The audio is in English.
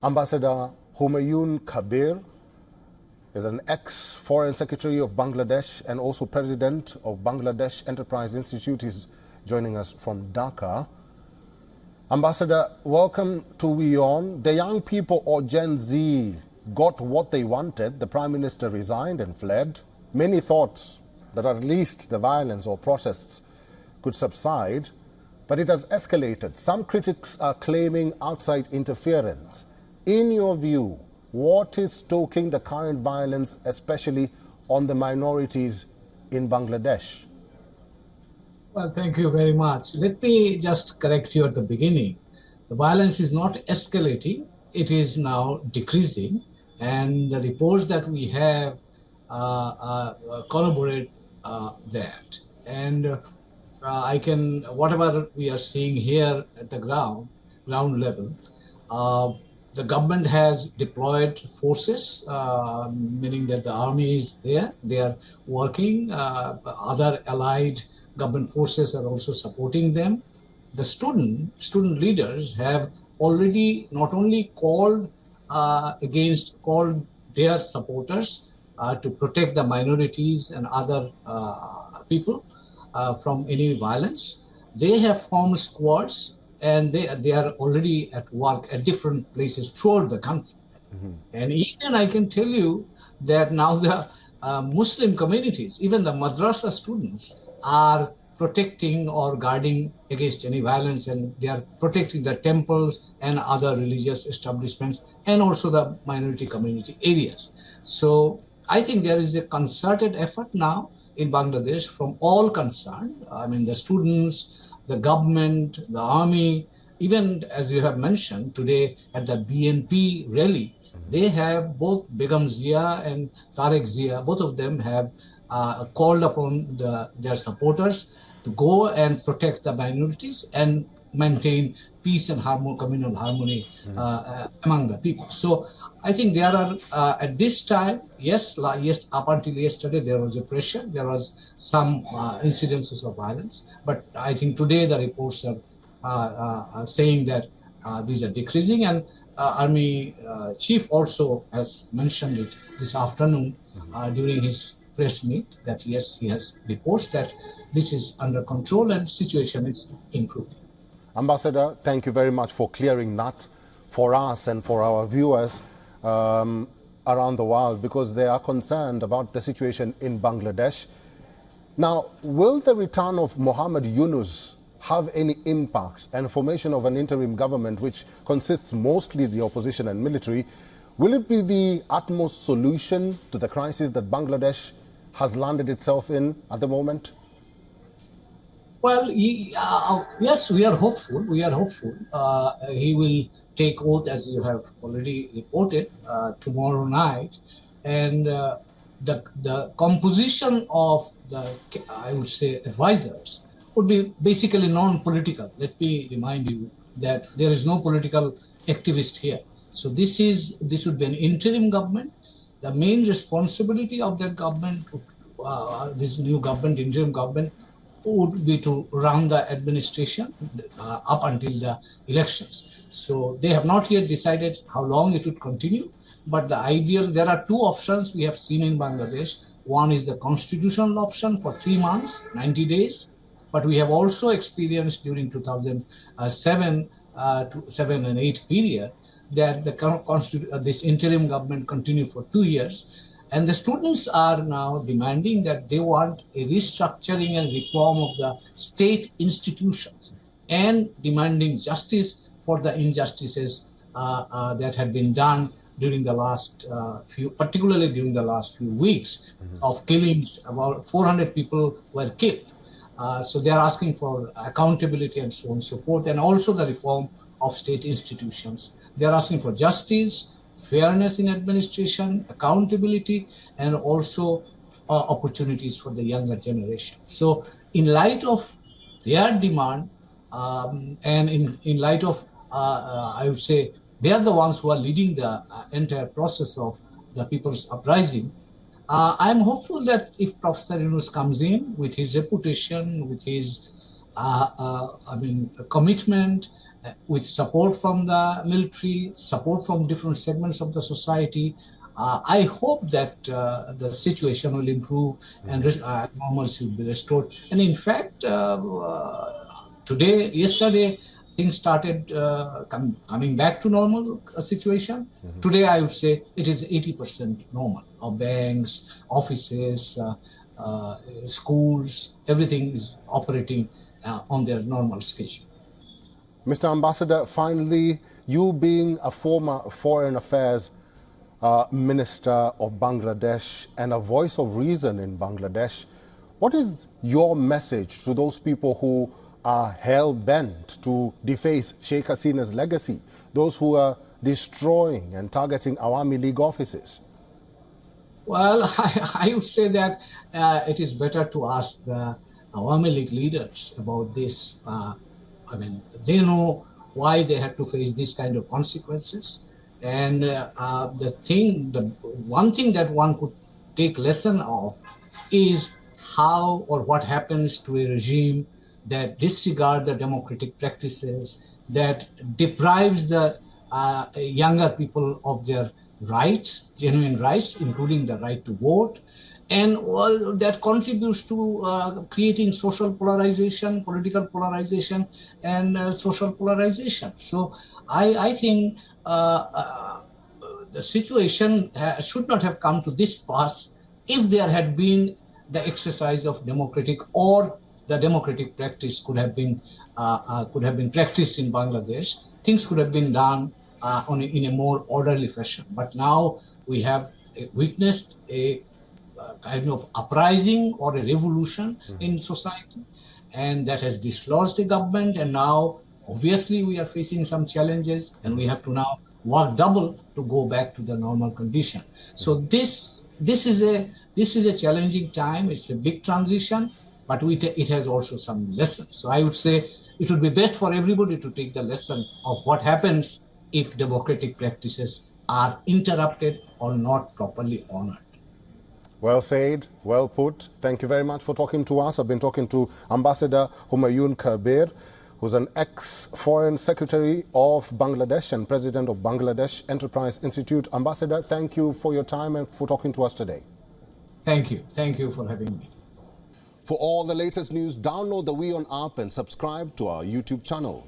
Ambassador Humayun Kabir is an ex-Foreign Secretary of Bangladesh and also President of Bangladesh Enterprise Institute. He's joining us from Dhaka. Ambassador, welcome to WION. The young people or Gen Z got what they wanted. The Prime Minister resigned and fled. Many thought that at least the violence or protests could subside, but it has escalated. Some critics are claiming outside interference. In your view, what is stoking the current violence, especially on the minorities in Bangladesh? Well, thank you very much. Let me just correct you at the beginning. The violence is not escalating. It is now decreasing. And the reports that we have corroborate that. And whatever we are seeing here at the ground level, the government has deployed forces, meaning that the army is there. They are working. Other allied government forces are also supporting them. The student leaders have already not only called their supporters to protect the minorities and other people from any violence. They have formed squads, and they are already at work at different places throughout the country. Mm-hmm. And even I can tell you that now the Muslim communities, even the madrasa students, are protecting or guarding against any violence, and they are protecting the temples and other religious establishments and also the minority community areas. So I think there is a concerted effort now in Bangladesh from all concerned. I mean, the students, the government, the army, even as you have mentioned today at the BNP rally, they have both Begum Zia and Tariq Zia, both of them have called upon their supporters to go and protect the minorities and maintain peace and communal harmony among the people. So I think there are, at this time, yes, up until yesterday, there was a pressure, there was some incidences of violence, but I think today the reports are saying that these are decreasing, and Army Chief also has mentioned it this afternoon during his press meet that yes, he has reports that this is under control and situation is improving. Ambassador, thank you very much for clearing that for us and for our viewers around the world, because they are concerned about the situation in Bangladesh. Now, will the return of Muhammad Yunus have any impact and formation of an interim government which consists mostly of the opposition and military? Will it be the utmost solution to the crisis that Bangladesh has landed itself in at the moment? Well, yes, we are hopeful. We are hopeful. He will take oath, as you have already reported, tomorrow night. And the composition of the, I would say, advisors would be basically non-political. Let me remind you that there is no political activist here. So this would be an interim government. The main responsibility of that government, this new government, interim government, would be to run the administration up until the elections. So they have not yet decided how long it would continue, but there are two options we have seen in Bangladesh. One is the constitutional option for 3 months, 90 days, but we have also experienced during 2007 to 7 and 8 period that this interim government continued for 2 years. And the students are now demanding that they want a restructuring and reform of the state institutions and demanding justice for the injustices that had been done during the last particularly during the last few weeks of killings. About 400 people were killed. So they are asking for accountability and so on and so forth, and also the reform of state institutions. They are asking for justice, fairness in administration, accountability, and also opportunities for the younger generation. So in light of their demand and in light of, I would say, they are the ones who are leading the entire process of the people's uprising. I'm hopeful that if Professor Yunus comes in with his reputation, with his commitment with support from the military, support from different segments of the society. I hope that the situation will improve and normalcy will be restored. And in fact, yesterday, things started coming back to normal situation. Today, I would say it is 80% normal. Our banks, offices, schools, everything is operating on their normal schedule. Mr. Ambassador, finally, you being a former Foreign Affairs Minister of Bangladesh and a voice of reason in Bangladesh, what is your message to those people who are hell-bent to deface Sheikh Hasina's legacy, those who are destroying and targeting Awami League offices? Well, I would say that it is better to ask the Awami League leaders about this. They know why they had to face this kind of consequences. And the one thing that one could take lesson of is how or what happens to a regime that disregards the democratic practices, that deprives the younger people of their rights, genuine rights, including the right to vote, and all that contributes to creating social polarization, political polarization, and social polarization. So I think the situation should not have come to this pass if there had been the exercise of democratic, or the democratic practice could have been practiced in Bangladesh. Things could have been done in a more orderly fashion. But now we have witnessed a kind of uprising or a revolution in society, and that has dislodged the government. And now, obviously, we are facing some challenges, and we have to now work double to go back to the normal condition. So this is a challenging time. It's a big transition, but it has also some lessons. So I would say it would be best for everybody to take the lesson of what happens if democratic practices are interrupted or not properly honored. Well said, well put. Thank you very much for talking to us. I've been talking to Ambassador Humayun Kabir, who's an ex-Foreign Secretary of Bangladesh and President of Bangladesh Enterprise Institute. Ambassador, thank you for your time and for talking to us today. Thank you. Thank you for having me. For all the latest news, download the WION app and subscribe to our YouTube channel.